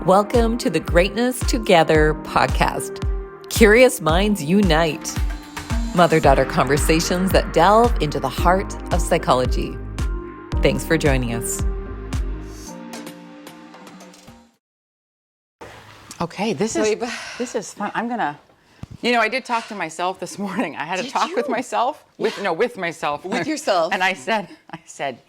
Welcome to the Greatness Together podcast. Curious minds unite. Mother-daughter conversations that delve into the heart of psychology. Thanks for joining us. Okay, this is fun. I did talk to myself this morning. I had a talk with myself, with myself. With yourself. And I said,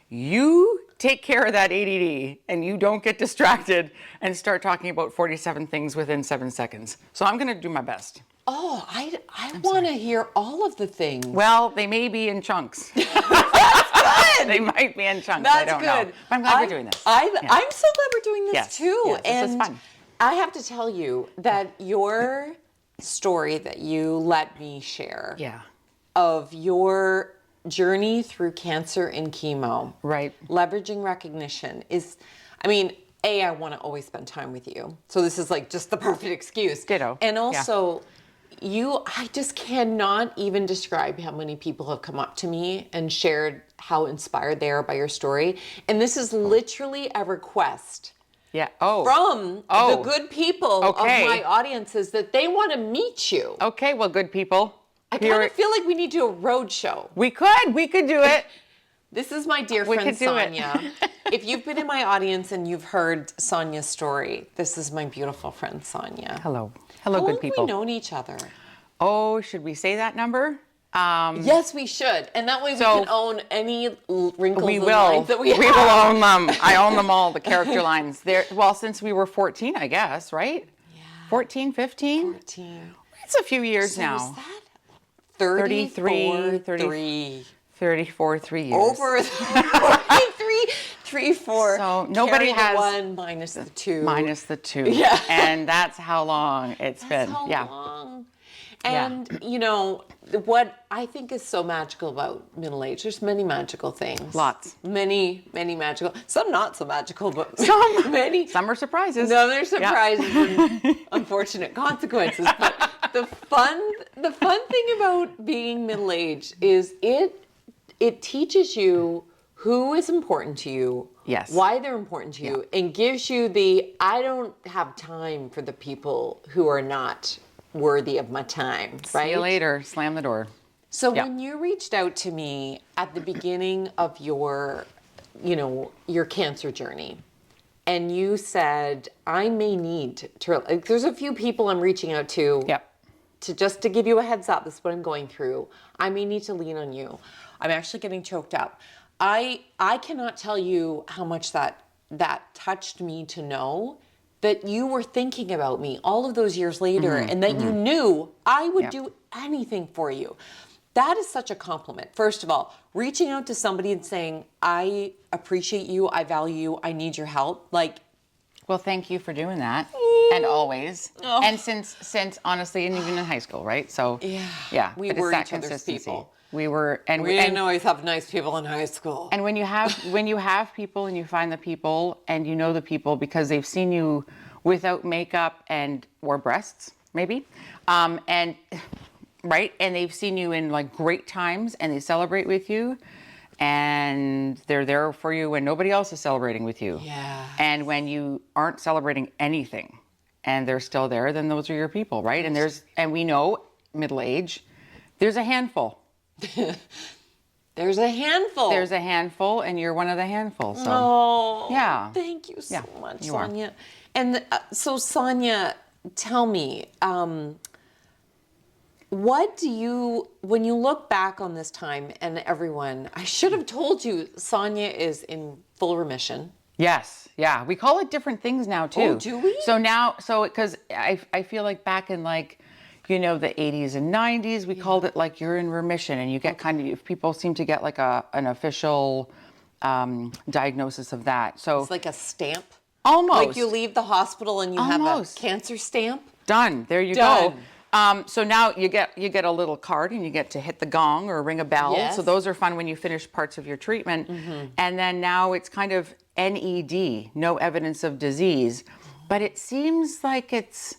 you take care of that ADD and you don't get distracted and start talking about 47 things within 7 seconds. So I'm going to do my best. Oh, I want to hear all of the things. Well, they may be in chunks. That's good. They might be in chunks. That's I don't good. know. But I'm glad we're doing this. I'm so glad we're doing this too. Yes, and this is fun. I have to tell you that your story that you let me share of your journey through cancer and chemo, right? Leveraging recognition is, I want to always spend time with you. So this is like just the perfect excuse. Ditto. And also, I just cannot even describe how many people have come up to me and shared how inspired they are by your story. And this is literally a request. Yeah. From the good people of my audiences that they want to meet you. Okay. Well, good people. I kind of feel like we need to do a road show. We could do it. This is my dear friend Sonja. If you've been in my audience and you've heard Sonja's story, this is my beautiful friend Sonja. Hello, How good long people. have we known each other? Oh, should we say that number? Yes, we should, and that way we can own any wrinkles and lines that we have. We will own them. I own them all. The character lines. Well, since we were 14, I guess, right? Yeah. 14, 15. 14. It's a few years now. Is that 33? 34, 3 years. Over 43, 3, 4. So nobody has the 1 minus the 2. Minus the 2. Yeah. And that's how long it's been. How long. And, what I think is so magical about middle age, there's many magical things. Lots. Many, many magical. Some not so magical, but many. Some are surprises. No, they're surprises and unfortunate consequences. But the fun thing about being middle aged is it teaches you who is important to you, yes, why they're important to you, and gives you I don't have time for the people who are not worthy of my time, right? See you later. Slam the door. So when you reached out to me at the beginning of your cancer journey, and you said, I may need to, there's a few people I'm reaching out to, to give you a heads up, this is what I'm going through. I may need to lean on you. I'm actually getting choked up. I cannot tell you how much that touched me to know that you were thinking about me all of those years later, and that you knew I would do anything for you. That is such a compliment. First of all, reaching out to somebody and saying, I appreciate you, I value you, I need your help. Well, thank you for doing that. And always. Oh. And since honestly, and even in high school, right? So we were each other's people. We were, and we didn't always have nice people in high school. And when you have people and you find the people and you know the people because they've seen you without makeup or breasts, maybe, and they've seen you in like great times and they celebrate with you, and they're there for you when nobody else is celebrating with you. Yeah. And when you aren't celebrating anything, and they're still there, then those are your people, right? And we know middle age, there's a handful. There's a handful. And you're one of the handful. So, thank you so much, you Sonja. And so, Sonja, tell me, what do you, when you look back on this time, and everyone, I should have told you, Sonja is in full remission. Yes, yeah. We call it different things now too. Oh, do we? So because I feel like back in the 80s and 90s, we called it like you're in remission, and you get people seem to get like an official diagnosis of that. So it's like a stamp? Almost. Like you leave the hospital and you have a cancer stamp? Done. There you go. So now you get a little card and you get to hit the gong or ring a bell. Yes. So those are fun when you finish parts of your treatment. And then now it's kind of N.E.D, no evidence of disease. But it seems like it's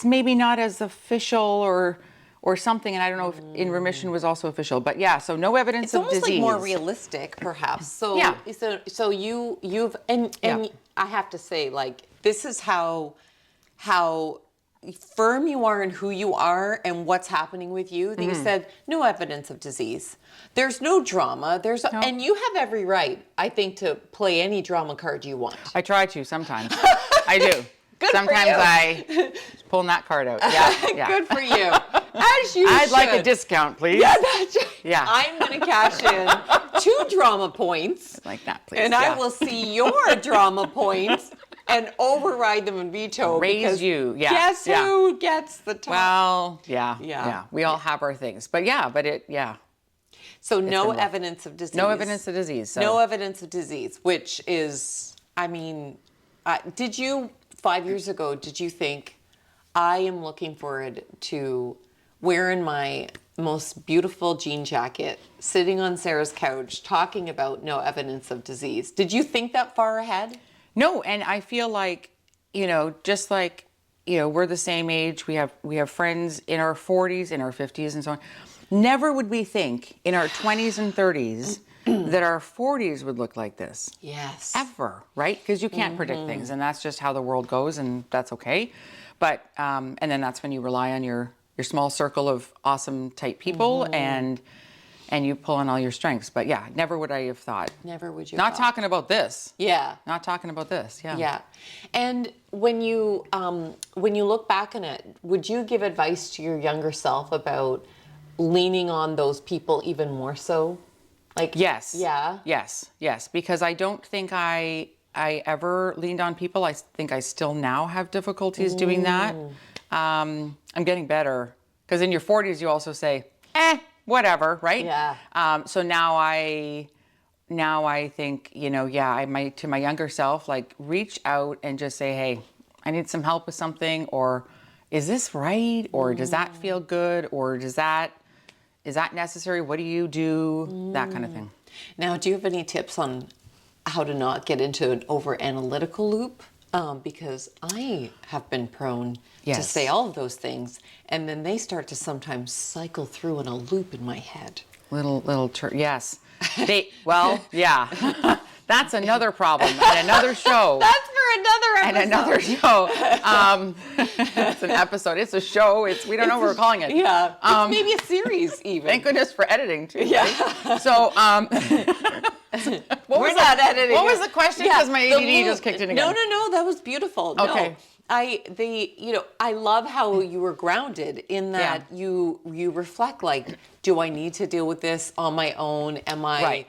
maybe not as official or something. And I don't know if in remission was also official, but yeah, so no evidence It's of almost disease. like more realistic, perhaps. So Yeah. So you've and Yeah. I have to say, like, this is how firm you are in who you are and what's happening with you. That you said no evidence of disease. There's no drama. And you have every right, I think, to play any drama card you want. I try to sometimes. I do. Good for Sometimes you. I pulling that card out. Yeah. Good for you. As you I'd like a should. discount, please. Yeah, that's right. Yeah. I'm going to cash in 2 drama points. Like that, please. And I will see your drama points and override them and veto. Raise because you. Yeah. Guess Yeah. who gets the top? Well, yeah. Yeah. We all have our things. But So no been rough. evidence of disease. no evidence of disease. So. No evidence of disease, which is, I mean, did you, 5 years ago, did you think, I am looking forward to wearing my most beautiful jean jacket, sitting on Sarah's couch, talking about no evidence of disease? Did you think that far ahead? No, and I feel like, just like, we're the same age. We have friends in our 40s, in our 50s, and so on. Never would we think in our 20s and 30s that our 40s would look like this. Yes. Ever, right? Because you can't predict things, and that's just how the world goes, and that's okay. But and then that's when you rely on your small circle of awesome type people, and you pull on all your strengths. But yeah, never would I have thought. Never would you. Not talking about this. Yeah. Not talking about this. Yeah. Yeah. And when you look back on it, would you give advice to your younger self about leaning on those people even more so? Like, Yes. Yeah. Yes. Because I don't think I ever leaned on people. I think I still now have difficulties doing that. I'm getting better. Because in your 40s, you also say, whatever, right? Yeah. So now I think, I might, to my younger self, like, reach out and just say, hey, I need some help with something, or is this right? Or does that feel good? Or is that necessary? What do you do? That kind of thing. Now, do you have any tips on how to not get into an over-analytical loop? Because I have been prone to Yes. say all of those things, and then they start to sometimes cycle through in a loop in my head. Yes. Yeah. That's another problem and another show. That's for another episode. And another show. It's an episode. It's a show. We don't know what we're calling it. Yeah. It's maybe a series even. Thank goodness for editing too. Yeah. Right? So, We're not editing. What was the question? Because my ADD just kicked in again. No, that was beautiful. Okay. No. I love how you were grounded in that you reflect, like, do I need to deal with this on my own? Am I, Right.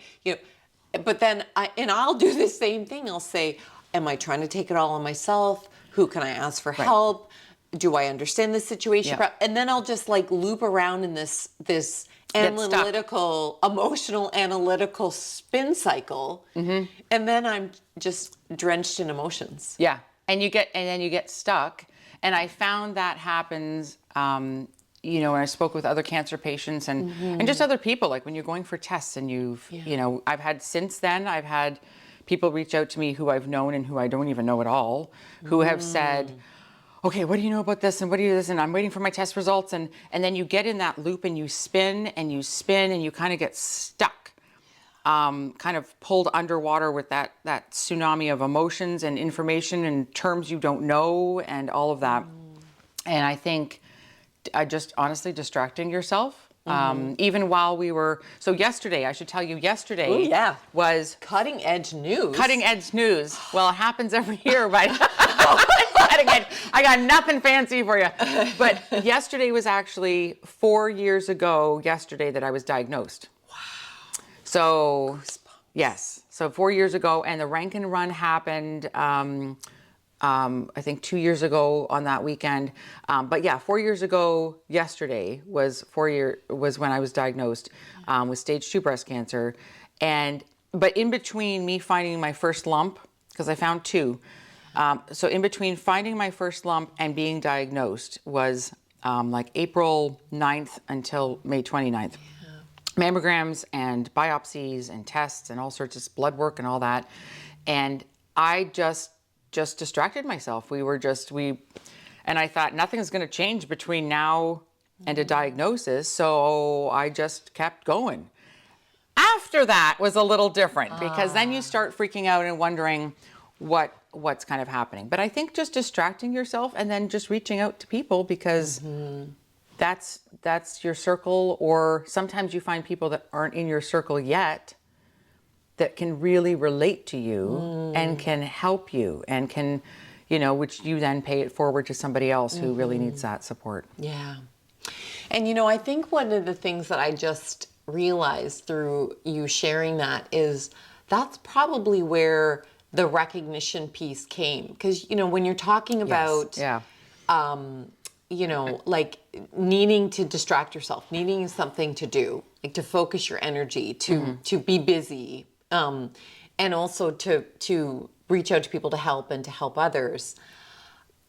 But then I'll do the same thing. I'll say, am I trying to take it all on myself? Who can I ask for help? Do I understand the situation? Yeah. And then I'll just like loop around in this Get stuck. analytical, emotional, analytical spin cycle. And then I'm just drenched in emotions. Yeah. And then you get stuck. And I found that happens, when I spoke with other cancer patients and just other people, like when you're going for tests and I've had people reach out to me who I've known and who I don't even know at all, who have said, okay, what do you know about this? And what do you do this? And I'm waiting for my test results. And then you get in that loop and you spin and you kind of get stuck. Kind of pulled underwater with that tsunami of emotions and information and terms you don't know and all of that. And I think just honestly distracting yourself. Even while we were, so yesterday, I should tell you, was Cutting edge news. Cutting edge news. Well, it happens every year, but cutting edge. I got nothing fancy for you. But yesterday was actually 4 years ago yesterday that I was diagnosed. So, yes. So 4 years ago, and the rank and run happened, I think 2 years ago on that weekend. But yeah, 4 years ago yesterday was when I was diagnosed with stage 2 breast cancer. But in between me finding my first lump, because I found 2, so in between finding my first lump and being diagnosed was like April 9th until May 29th. Mammograms and biopsies and tests and all sorts of blood work and all that. And I just distracted myself. And I thought nothing's going to change between now and a diagnosis. So I just kept going. After that was a little different because then you start freaking out and wondering what's kind of happening. But I think just distracting yourself and then just reaching out to people because that's your circle, or sometimes you find people that aren't in your circle yet that can really relate to you and can help you and can, which you then pay it forward to somebody else who really needs that support. Yeah. And I think one of the things that I just realized through you sharing that is that's probably where the recognition piece came. Because, when you're talking about, like needing to distract yourself, needing something to do, like to focus your energy, to be busy, and also to reach out to people to help and to help others.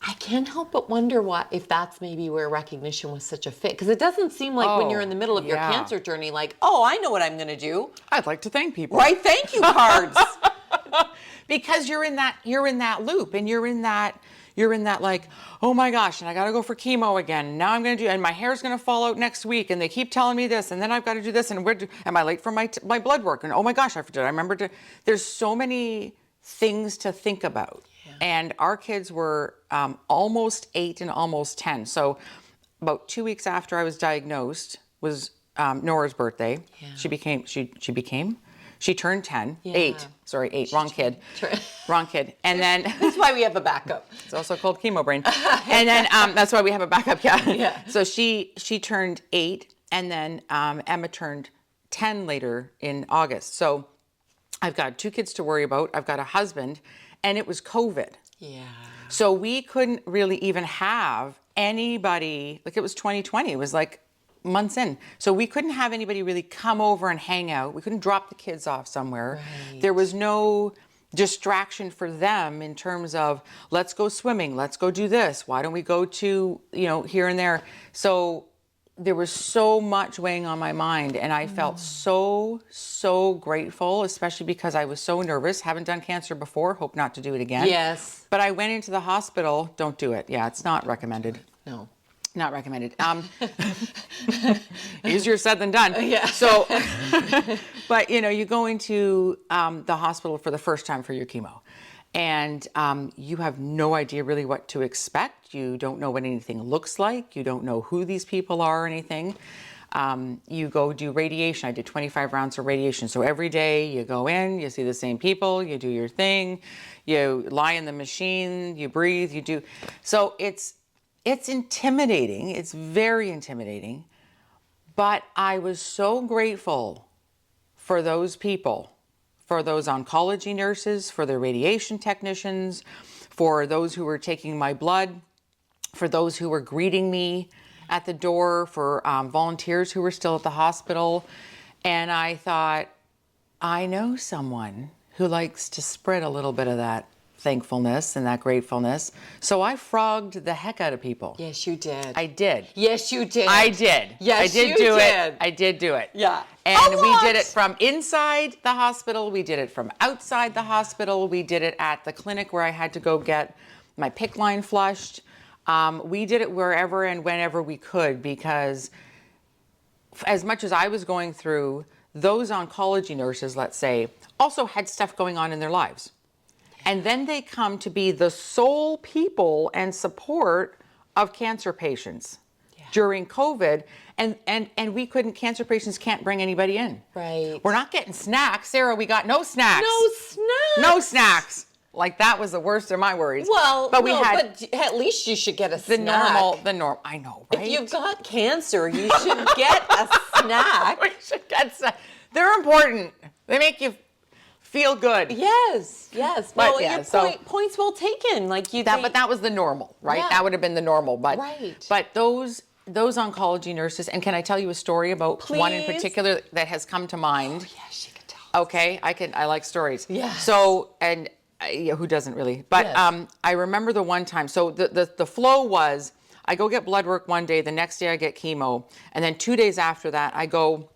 I can't help but wonder if that's maybe where recognition was such a fit. Because it doesn't seem like when you're in the middle of your cancer journey, like, I know what I'm going to do. I'd like to thank people. Right? Thank you cards. Because you're in that loop, and you're in that like, oh my gosh, and I got to go for chemo again. Now I'm going to do, and my hair's going to fall out next week, and they keep telling me this, and then I've got to do this, and am I late for my blood work? And oh my gosh, I remember there's so many things to think about. And our kids were almost 8 and almost 10. So about 2 weeks after I was diagnosed was Nora's birthday. Yeah. She turned 10. Yeah. 8, wrong kid. Wrong kid. And then that's why we have a backup. It's also called chemo brain. And then that's why we have a backup. Yeah. So she turned 8, and then Emma turned 10 later in August. So I've got 2 kids to worry about. I've got a husband. And it was COVID. Yeah. So we couldn't really even have anybody, like it was 2020. It was like months in. So we couldn't have anybody really come over and hang out. We couldn't drop the kids off somewhere. Right. There was no distraction for them in terms of, let's go swimming, let's go do this. Why don't we go to, here and there. So there was so much weighing on my mind, and I felt so grateful, especially because I was so nervous. Haven't done cancer before, hope not to do it again. Yes. But I went into the hospital. Don't do it. Yeah, it's not recommended. No. Not recommended. Easier said than done. Yeah. So, but you go into the hospital for the first time for your chemo. And you have no idea really what to expect. You don't know what anything looks like. You don't know who these people are or anything. You go do radiation. I did 25 rounds of radiation. So every day you go in, you see the same people, you do your thing, you lie in the machine, you breathe, you do. So it's intimidating. It's very intimidating. But I was so grateful for those people, for those oncology nurses, for the radiation technicians, for those who were taking my blood, for those who were greeting me at the door, for volunteers who were still at the hospital. And I thought, I know someone who likes to spread a little bit of that thankfulness and that gratefulness. So I frogged the heck out of people. Yes, you did. I did. Yes, you did. I did. Yes, I did you do did. it. I did do it. Yeah. And we did it from inside the hospital. We did it from outside the hospital. We did it at the clinic where I had to go get my PICC line flushed. We did it wherever and whenever we could, because as much as I was going through, those oncology nurses, let's say, also had stuff going on in their lives. And then they come to be the sole people and support of cancer patients during COVID. And we couldn't, cancer patients can't bring anybody in. Right. We're not getting snacks. Sarah, we got no snacks. No snacks. No snacks. Like, that was the worst of my worries. Well, but but at least you should get a the snack. normal, I know, right? If you've got cancer, you should get a snack. We should get snacks. They're important. They make you feel good. Yes. But well, points well taken. Like but that was the normal, right? Yeah. That would have been the normal. But right. But those oncology nurses, and can I tell you a story about one in particular that has come to mind? Oh, yes, you can tell. Okay, I like stories. Yeah. So, and who doesn't really? But yes. I remember the one time. So the flow was, I go get blood work one day, the next day I get chemo, and then 2 days after that I go.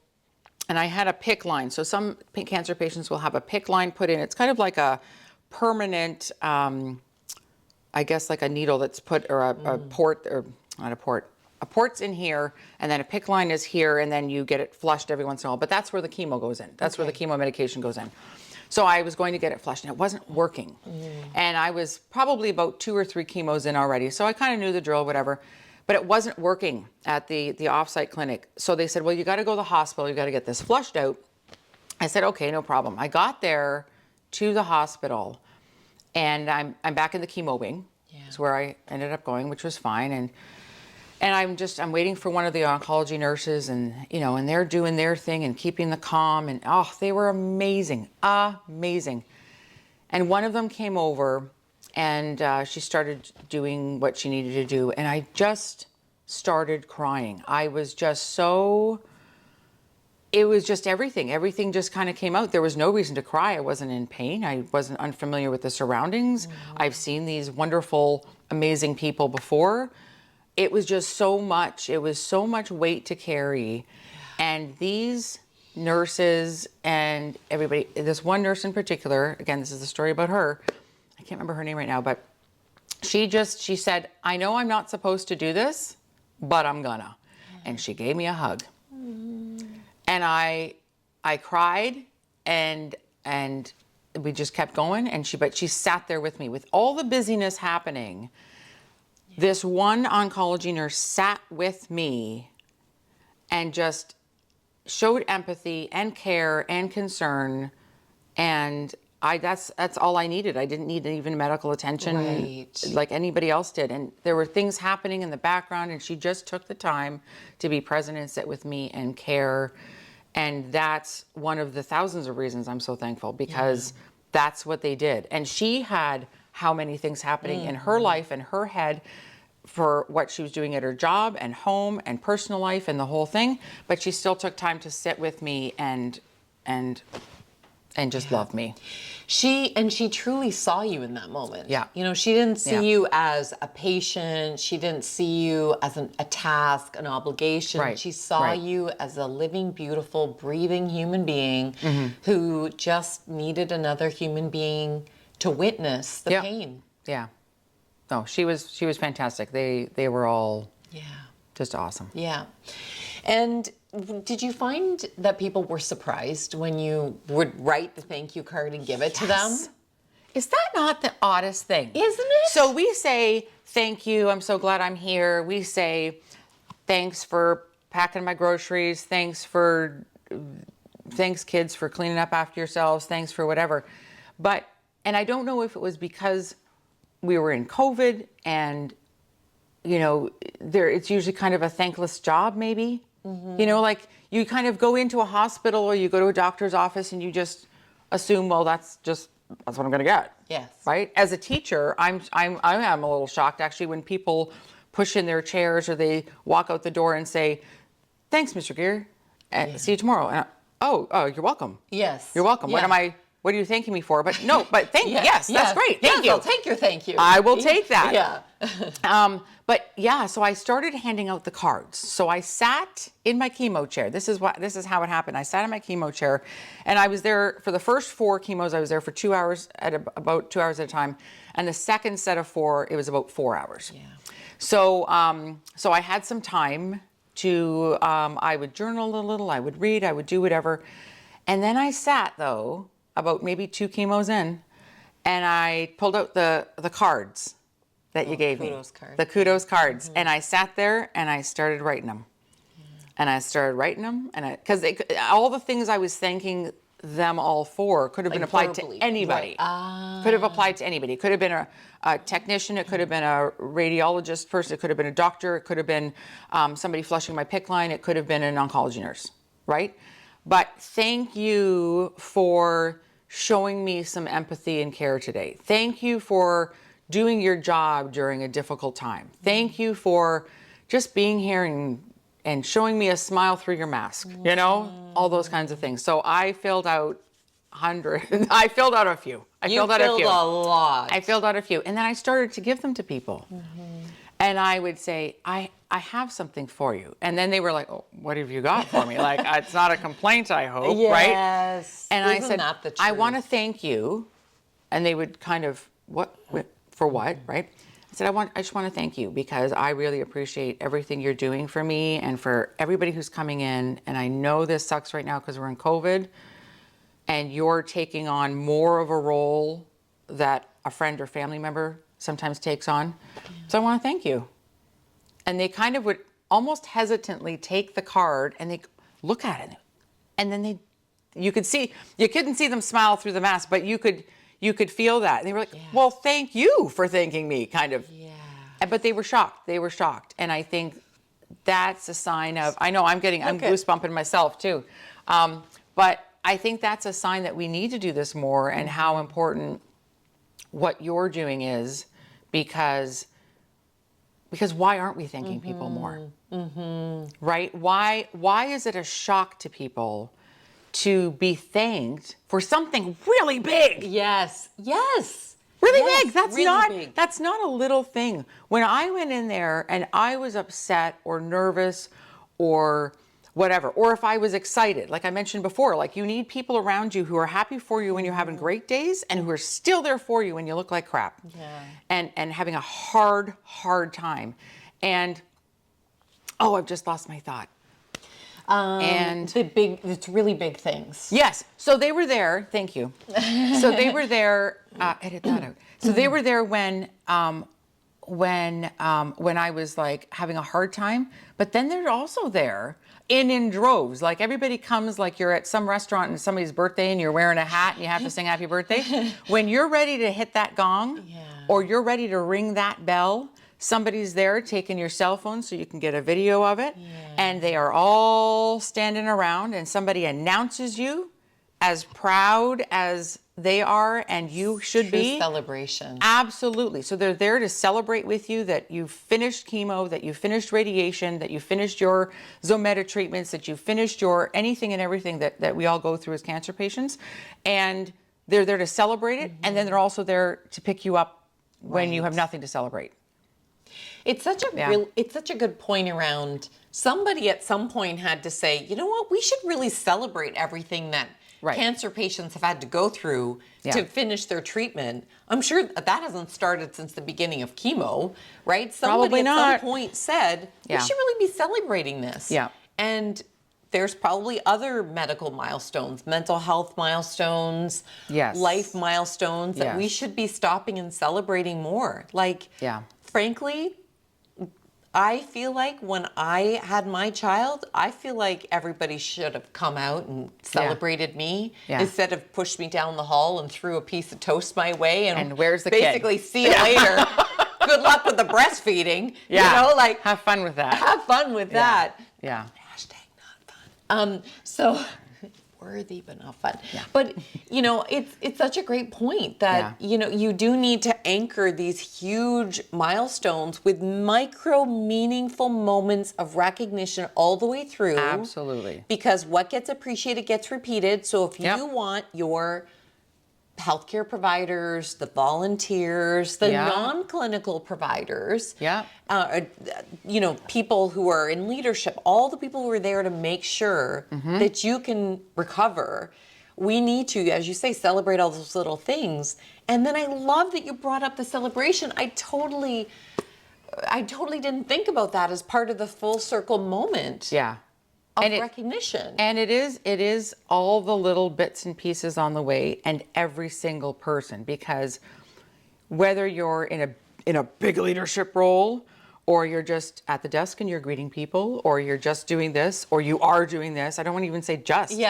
And I had a PICC line. So some cancer patients will have a PICC line put in. It's kind of like a permanent, I guess like a needle that's put, or a port, or not a port, a port's in here, and then a PICC line is here, and then you get it flushed every once in a while. But that's where the chemo goes in. That's where the chemo medication goes in. So I was going to get it flushed, and it wasn't working. And I was probably about 2 or 3 chemos in already, so I kind of knew the drill, whatever. But it wasn't working at the offsite clinic. So they said, well, you got to go to the hospital. You got to get this flushed out. I said, okay, no problem. I got there to the hospital, and I'm back in the chemo wing. It's where I ended up going, which was fine. And I'm waiting for one of the oncology nurses, and and they're doing their thing and keeping the calm, and they were amazing. And one of them came over, and she started doing what she needed to do, and I just started crying. I was just it was just everything just kind of came out. There was no reason to cry. I wasn't in pain. I wasn't unfamiliar with the surroundings. I've seen these wonderful, amazing people before. It was just so much. It was so much weight to carry. And these nurses and everybody, this one nurse in particular, again, this is the story about her. I can't remember her name right now, but she said, I know I'm not supposed to do this, but I'm gonna. And she gave me a hug. And I cried, and we just kept going. But she sat there with me with all the busyness happening. This one oncology nurse sat with me and just showed empathy and care and concern. And that's all I needed. I didn't need even medical attention like anybody else did. And there were things happening in the background, and she just took the time to be present and sit with me and care. And that's one of the thousands of reasons I'm so thankful, because that's what they did. And she had how many things happening in her life and her head for what she was doing at her job and home and personal life and the whole thing. But she still took time to sit with me and just love me. She truly saw you in that moment. Yeah. She didn't see you as a patient. She didn't see you as a task, an obligation. Right. She saw you as a living, beautiful, breathing human being who just needed another human being to witness the pain. Yeah. No, she was fantastic. They were all just awesome. Yeah. And did you find that people were surprised when you would write the thank you card and give it to them? Is that not the oddest thing? Isn't it? So we say, thank you, I'm so glad I'm here. We say, thanks for packing my groceries. Thanks kids for cleaning up after yourselves. Thanks for whatever. And I don't know if it was because we were in COVID and, it's usually kind of a thankless job maybe. Like you kind of go into a hospital or you go to a doctor's office and you just assume, well, that's what I'm going to get. Yes. Right. As a teacher, I am a little shocked actually when people push in their chairs or they walk out the door and say, thanks, Mr. Geer. See you tomorrow. And oh, you're welcome. Yes. You're welcome. Yeah. What are you thanking me for? But no, but yes, that's great. Thank you. I'll take your thank you. I will take that. Yeah. So I started handing out the cards. So I sat in my chemo chair. This is how it happened. I sat in my chemo chair, and I was there for the first 4 chemos. I was there for 2 hours about 2 hours at a time, and the second set of 4, it was about 4 hours. Yeah. So I had some time to. I would journal a little. I would read. I would do whatever, and then I sat though about maybe 2 chemos in, and I pulled out the cards that you gave me. The kudos cards. And I sat there and I started writing them. And I started writing them, and because all the things I was thanking them all for could have been applied to anybody. Could have applied to anybody. It could have been a technician. It could have been a radiologist person. It could have been a doctor. It could have been somebody flushing my PICC line. It could have been an oncology nurse, right? But thank you for showing me some empathy and care today. Thank you for doing your job during a difficult time. Thank you for just being here and showing me a smile through your mask, all those kinds of things. So I filled out I filled out a few. You filled a lot. I filled out a few. And then I started to give them to people. And I would say, I have something for you. And then they were like, oh, what have you got for me? Like, it's not a complaint, I hope, right? Yes. And I said, that the truth? I want to thank you. And they would kind of, what, for what, right? I said, I just want to thank you because I really appreciate everything you're doing for me and for everybody who's coming in. And I know this sucks right now because we're in COVID and you're taking on more of a role that a friend or family member sometimes takes on. So I want to thank you. And they kind of would almost hesitantly take the card and they look at it. And then you couldn't see them smile through the mask, but you could feel that. And they were like, well, thank you for thanking me, kind of. Yeah. But they were shocked. And I think that's a sign of, I know I'm goosebumping myself too. But I think that's a sign that we need to do this more and how important what you're doing is because why aren't we thanking people more? Right? Why is it a shock to people to be thanked for something really big? Yes. Really big. That's really big. That's not a little thing. When I went in there and I was upset or nervous or whatever, or if I was excited, like I mentioned before, like you need people around you who are happy for you when you're having great days and who are still there for you when you look like crap. Yeah. And having a hard time. And I've just lost my thought. And it's really big things. Yes. So they were there. Thank you. So they were there. Edit that out. So they were there when I was like having a hard time. But then they're also there in droves. Like everybody comes like you're at some restaurant and somebody's birthday and you're wearing a hat and you have to sing happy birthday. When you're ready to hit that gong or you're ready to ring that bell, somebody's there taking your cell phone so you can get a video of it. And they are all standing around and somebody announces you as proud as they are and you should be. Celebration. Absolutely. So they're there to celebrate with you that you finished chemo, that you finished radiation, that you finished your Zometa treatments, that you finished your anything and everything that we all go through as cancer patients. And they're there to celebrate it. And then they're also there to pick you up when you have nothing to celebrate. It's such a good point around somebody at some point had to say, you know what, we should really celebrate everything that cancer patients have had to go through to finish their treatment. I'm sure that hasn't started since the beginning of chemo, right? Somebody at some point said, we should really be celebrating this. Yeah. And there's probably other medical milestones, mental health milestones, life milestones that we should be stopping and celebrating more. Like, frankly, I feel like when I had my child, I feel like everybody should have come out and celebrated me instead of pushed me down the hall and threw a piece of toast my way and where's the basically kid? See you later. Good luck with the breastfeeding. Yeah. You know, like have fun with that. Have fun with that. Yeah. Hashtag not fun. So worthy but not fun. Yeah. But you know, it's such a great point that you know you do need to anchor these huge milestones with micro meaningful moments of recognition all the way through. Absolutely. Because what gets appreciated gets repeated. So if you want your healthcare providers, the volunteers, the non-clinical providers, you know, people who are in leadership, all the people who are there to make sure that you can recover. We need to, as you say, celebrate all those little things. And then I love that you brought up the celebration. I totally didn't think about that as part of the full circle moment. Yeah. Of recognition. And it is all the little bits and pieces on the way and every single person, because whether you're in a big leadership role or you're just at the desk and you're greeting people or you're just doing this or you are doing this, I don't want to even say just.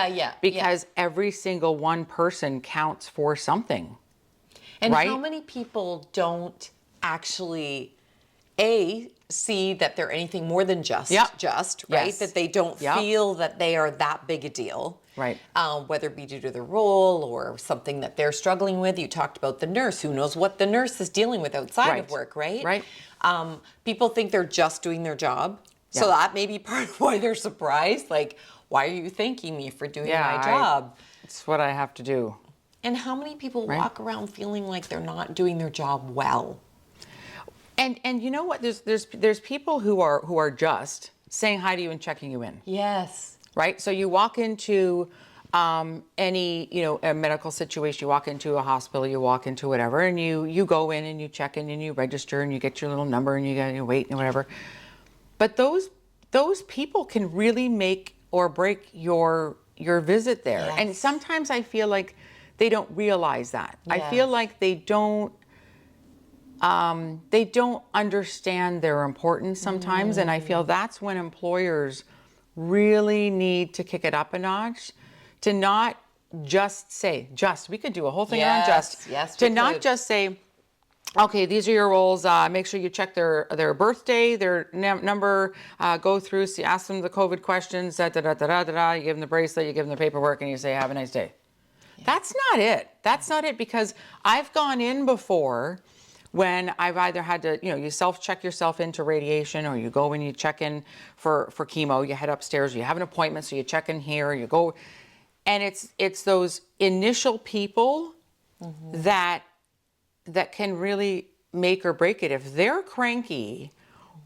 Because every single one person counts for something. And how many people don't actually see that they're anything more than just, right? That they don't feel that they are that big a deal. Right. Whether it be due to their role or something that they're struggling with. You talked about the nurse. Who knows what the nurse is dealing with outside of work, right? Right. People think they're just doing their job. So that may be part of why they're surprised. Like, why are you thanking me for doing my job? It's what I have to do. And how many people walk around feeling like they're not doing their job well? And you know what? There's people who are just saying hi to you and checking you in. Yes. Right? So you walk into any, a medical situation, you walk into a hospital, you walk into whatever, and you go in and you check in and you register and you get your little number and you wait and whatever. But those people can really make or break your visit there. Yes. And sometimes I feel like they don't realize that. I feel like they don't understand their importance sometimes. And I feel that's when employers really need to kick it up a notch, to not just say, we could do a whole thing on just. Yes, to not just say, okay, these are your roles. Make sure you check their birthday, their number, go through, ask them the COVID questions, you give them the bracelet, you give them the paperwork, and you say, have a nice day. Yeah. That's not it. That's not it, because I've gone in before when I've either had to, you self-check yourself into radiation, or you go and you check in for chemo, you head upstairs, you have an appointment, so you check in here, you go, and it's those initial people that can really make or break it. If they're cranky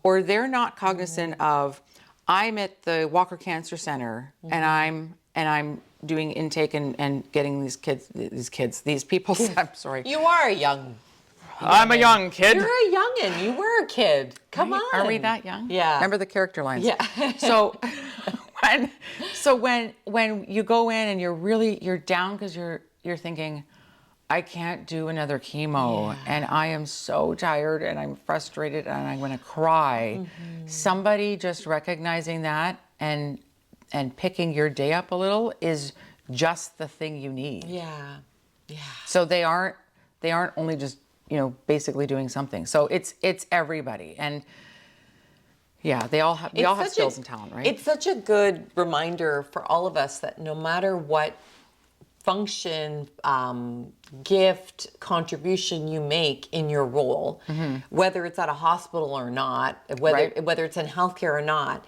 or they're not cognizant of, I'm at the Walker Cancer Center and I'm doing intake and getting these people, I'm sorry. You are a young. I'm a young kid. You're a youngin'. You were a kid. Come on. Are we that young? Yeah. Remember the character lines? Yeah. So when you go in and you're down because you're thinking, I can't do another chemo and I am so tired and I'm frustrated and I'm going to cry. Somebody just recognizing that and picking your day up a little is just the thing you need. Yeah. Yeah. So they aren't only just, basically doing something. So it's everybody. And yeah, we all have skills and talent, right? It's such a good reminder for all of us that no matter what function, gift, contribution you make in your role, whether it's at a hospital or not, whether it's in healthcare or not,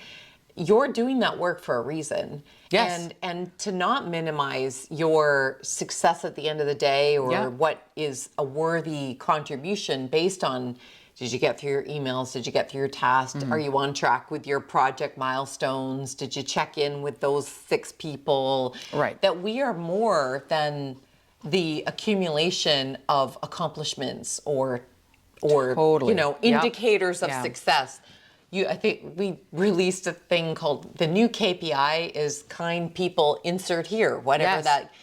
you're doing that work for a reason. Yes. And to not minimize your success at the end of the day, or what is a worthy contribution based on, did you get through your emails? Did you get through your tasks? Are you on track with your project milestones? Did you check in with those 6 people? Right. That we are more than the accumulation of accomplishments or Totally. indicators of success. I think we released a thing called the new KPI is kind people insert here, whatever that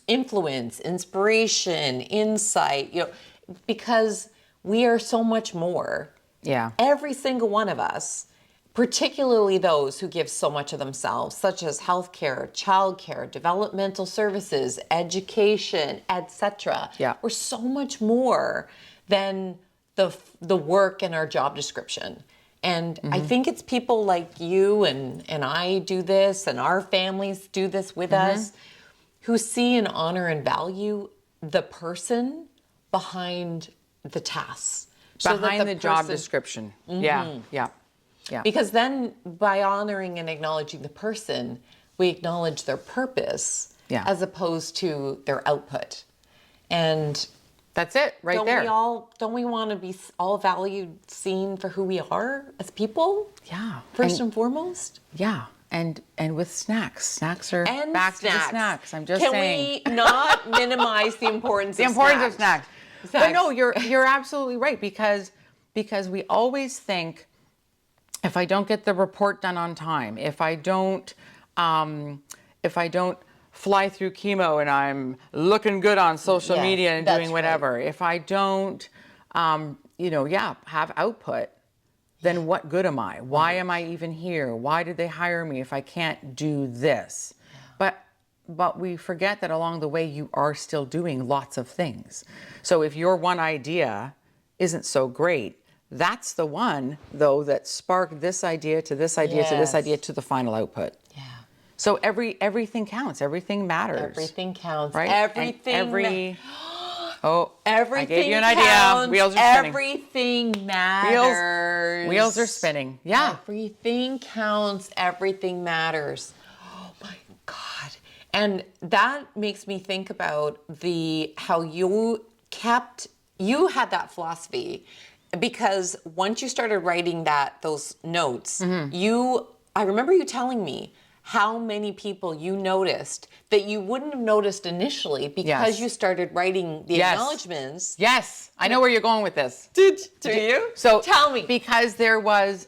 influence, inspiration, insight, because we are so much more. Yeah. Every single one of us, particularly those who give so much of themselves, such as healthcare, childcare, developmental services, education, etc. Yeah. We're so much more than the work in our job description. And I think it's people like you and I do this, and our families do this with us, who see and honor and value the person behind the tasks. Behind the job description. Yeah. Because then by honoring and acknowledging the person, we acknowledge their purpose as opposed to their output. And that's it right there. Don't we want to be all valued, seen for who we are as people? Yeah. First and foremost? Yeah. And with snacks. Snacks are back to the snacks. I'm just saying. Can we not minimize the importance of snacks? But no, you're absolutely right, because we always think, if I don't get the report done on time, if I don't fly through chemo and I'm looking good on social media and doing whatever, if I don't, have output, then what good am I? Why am I even here? Why did they hire me if I can't do this? But we forget that along the way, you are still doing lots of things. So if your one idea isn't so great, that's the one, though, that sparked this idea to this idea to this idea to the final output. Yeah. So everything counts. Everything matters. Everything counts. Right? Everything. Everything I gave you an counts. idea. Wheels are spinning. Everything matters. Wheels are spinning. Yeah. Everything counts. Everything matters. Oh my God. And that makes me think about how you had that philosophy, because once you started writing those notes, I remember you telling me how many people you noticed that you wouldn't have noticed initially because Yes. you started writing the acknowledgements. Yes, I know where you're going with this. Do you? So tell me. Because there was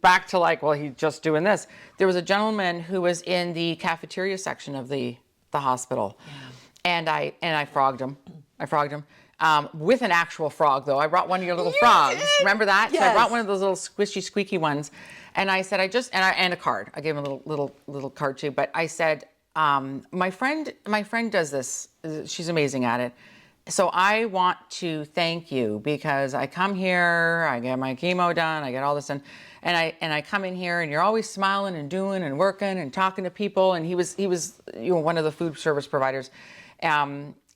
back to like, well, he's just doing this. There was a gentleman who was in the cafeteria section of the hospital, and I frogged him. With an actual frog, though. I brought one of your little frogs. did? Remember that? Yes. So I brought one of those little squishy, squeaky ones, and I said, and a card. I gave him a little card too. But I said, my friend does this. She's amazing at it. So I want to thank you because I come here, I get my chemo done, I get all this done, and I come in here and you're always smiling and doing and working and talking to people. And he was one of the food service providers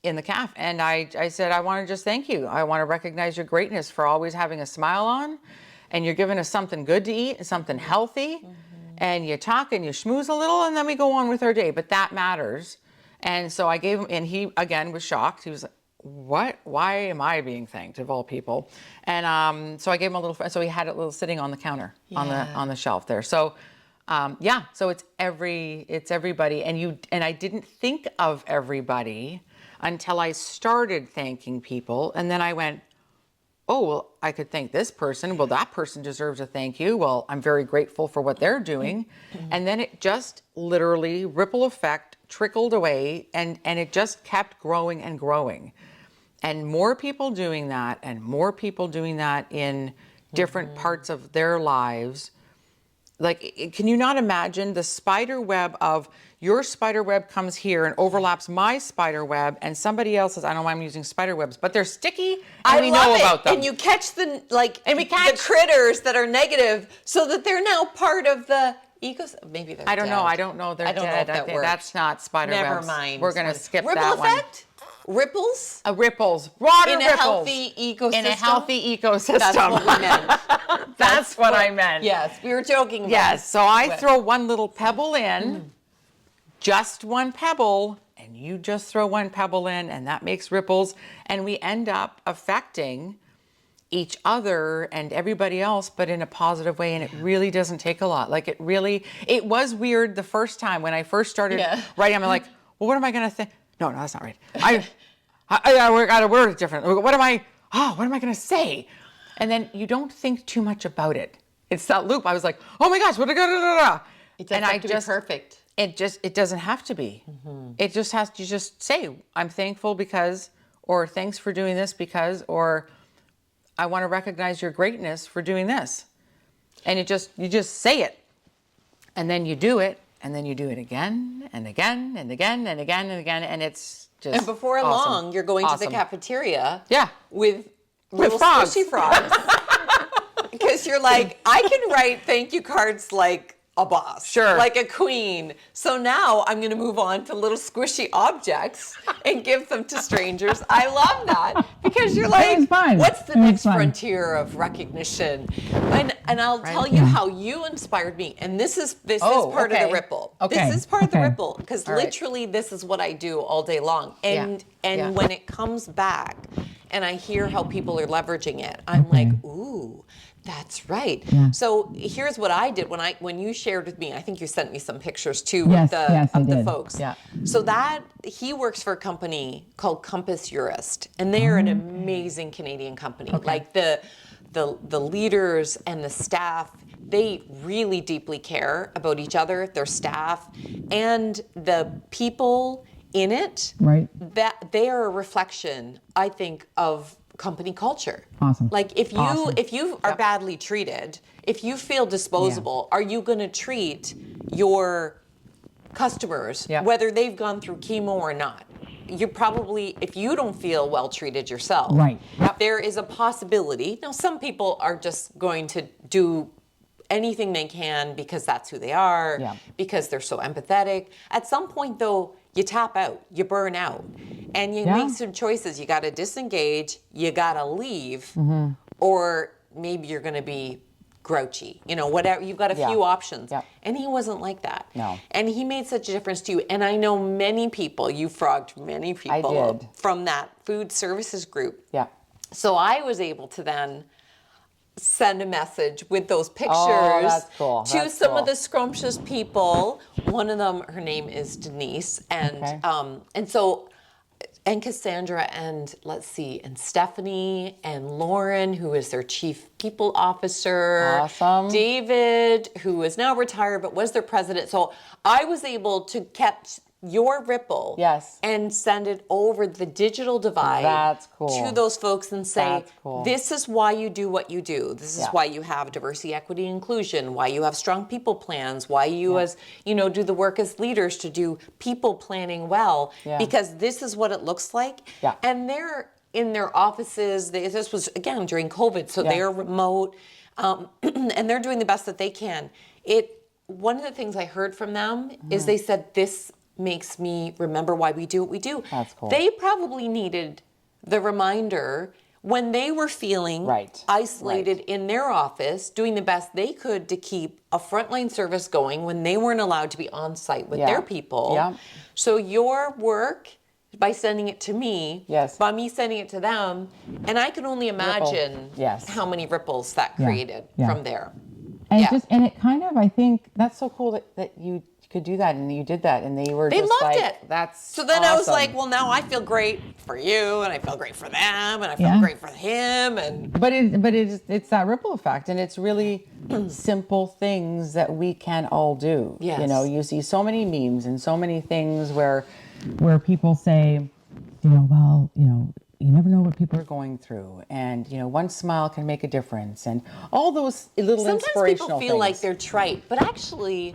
in the CAF. And I said, I want to just thank you. I want to recognize your greatness for always having a smile on, and you're giving us something good to eat and something healthy, and you talk and you schmooze a little, and then we go on with our day. But that matters. And so I gave him, and he again was shocked. He was like, what? Why am I being thanked of all people? And so I gave him a little. So he had it little sitting on the counter on the shelf there. So so it's everybody, and I didn't think of everybody until I started thanking people, and then I went, oh well, I could thank this person. Well, that person deserves a thank you. Well, I'm very grateful for what they're doing, and then it just literally ripple effect trickled away, and it just kept growing and growing. And more people doing that, and more people doing that in different parts of their lives. Like, can you not imagine the spider web of your spider web comes here and overlaps my spider web, and somebody else's, I don't know why I'm using spider webs, but they're sticky and we know about them. And you catch the critters that are negative so that they're now part of the ecosystem. Maybe they're dead. I don't know. They're dead. I think that's not spider webs. Never mind. We're going to skip Ripple that one. effect? Ripples? Ripples. Water in ripples. A healthy ecosystem? In a healthy ecosystem. That's what we meant. That's what I meant. Yes, we were joking about Yes, so I throw one little pebble in, just one pebble, and you just throw one pebble in, and that makes ripples, and we end up affecting each other and everybody else, but in a positive way, and it really doesn't take a lot. Like it was weird the first time when I first started writing. I'm like, well, what am I going to think? No, that's not right. I got to word it different. What am I going to say? And then you don't think too much about it. It's that loop. I was like, oh my gosh, what? It doesn't have to be perfect. It doesn't have to be. It just has to just say, I'm thankful because, or thanks for doing this because, or I want to recognize your greatness for doing this. And you just say it. And then you do it. And then you do it again and again and again and again and again. And it's just And before awesome. long, you're going to the cafeteria with little frogs. squishy frogs. Because you're like, I can write thank you cards like a boss. Sure. Like a queen. So now I'm going to move on to little squishy objects and give them to strangers. I love that. Because you're like, what's the next frontier of recognition? And I'll tell you how you inspired me. And this is part of the ripple. This is part of the ripple. Because literally this is what I do all day long. And when it comes back and I hear how people are leveraging it, I'm like, ooh. That's right. Yeah. So here's what I did when you shared with me. I think you sent me some pictures too of the folks. Yeah. So that he works for a company called Eurest, and they are an amazing Canadian company. Okay. Like the leaders and the staff, they really deeply care about each other, their staff, and the people in it. Right. That they are a reflection, I think, of company culture. Awesome. Like if you are badly treated, if you feel disposable, are you going to treat your customers, whether they've gone through chemo or not? You probably, if you don't feel well treated yourself, there is a possibility. Now, some people are just going to do anything they can because that's who they are, because they're so empathetic. At some point, though, you tap out, you burn out, and you make some choices. You got to disengage, you got to leave, or maybe you're going to be grouchy, whatever. You've got a few options. And he wasn't like that. No. And he made such a difference to you. And I know many people, you frogged many people from that food services group. Yeah. So I was able to then send a message with those pictures that's cool. to That's some cool. of the scrumptious people. One of them, her name is Denise, and and Cassandra, and let's see, and Stephanie, and Lauren, who is their chief people officer. Awesome. David, who is now retired but was their president. So I was able to catch your ripple, Yes, and send it over the digital divide. That's cool. To those folks and say, That's cool. This is why you do what you do. This is why you have diversity, equity, inclusion. Why you have strong people plans. Why you, as do the work as leaders to do people planning well. Yeah. Because this is what it looks like. Yeah. And they're in their offices. This was again during COVID, so they're remote, and they're doing the best that they can. One of the things I heard from them is they said this makes me remember why we do what we do. That's cool. They probably needed the reminder when they were feeling isolated in their office, doing the best they could to keep a frontline service going when they weren't allowed to be on site with their people. Yeah. So your work, by sending it to me, by me sending it to them, and I can only imagine how many ripples that created from there. And it kind of, I think that's so cool that you could do that, and you did that, and they were They just loved like, it. That's so then awesome. I was like, well, now I feel great for you, and I feel great for them, and I feel great for him, and but it's that ripple effect, and it's really simple things that we can all do. Yes. You see so many memes and so many things where people say, well, you never know what people are going through, and one smile can make a difference, and all those little sometimes inspirational people feel like they're trite, but actually,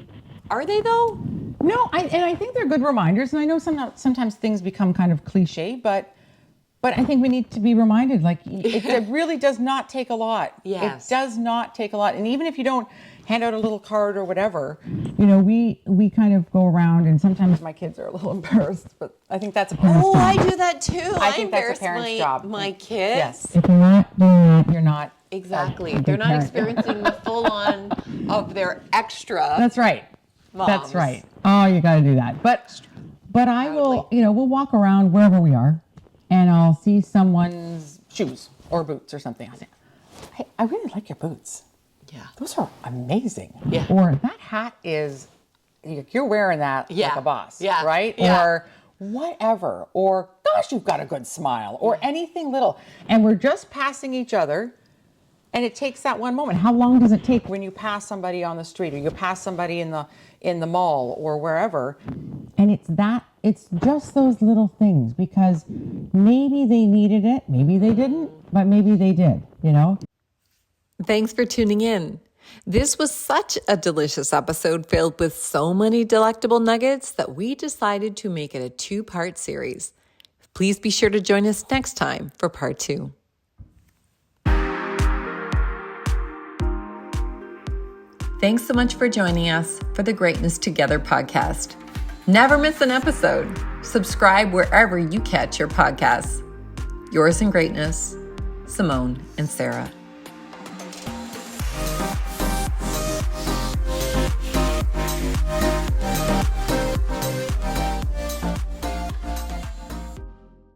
are they though? No, I think they're good reminders, and I know sometimes things become kind of cliche, but I think we need to be reminded, like it really does not take a lot. Yes. It does not take a lot, and even if you don't hand out a little card or whatever, we kind of go around, and sometimes my kids are a little embarrassed, but I think that's a parent's job. I do that too. I think that's a parent's job. My kids. Yes. If you're not doing that, you're not. Exactly. They're not experiencing the full on of their extra. That's right. Moms. That's right. Oh, you got to do that. But I will, we'll walk around wherever we are, and I'll see someone's shoes or boots or something. I'll say, hey, I really like your boots. Yeah. Those are amazing. Yeah. Or that hat is, you're wearing that like a boss. Yeah. Right? Yeah. Or whatever. Or, gosh, you've got a good smile. Or anything little. And we're just passing each other. And it takes that one moment. How long does it take when you pass somebody on the street, or you pass somebody in the mall or wherever? And it's just those little things, because maybe they needed it, maybe they didn't, but maybe they did, Thanks for tuning in. This was such a delicious episode filled with so many delectable nuggets that we decided to make it a 2-part series. Please be sure to join us next time for part 2. Thanks so much for joining us for the Greatness Together podcast. Never miss an episode. Subscribe wherever you catch your podcasts. Yours in greatness, Simone and Sarah.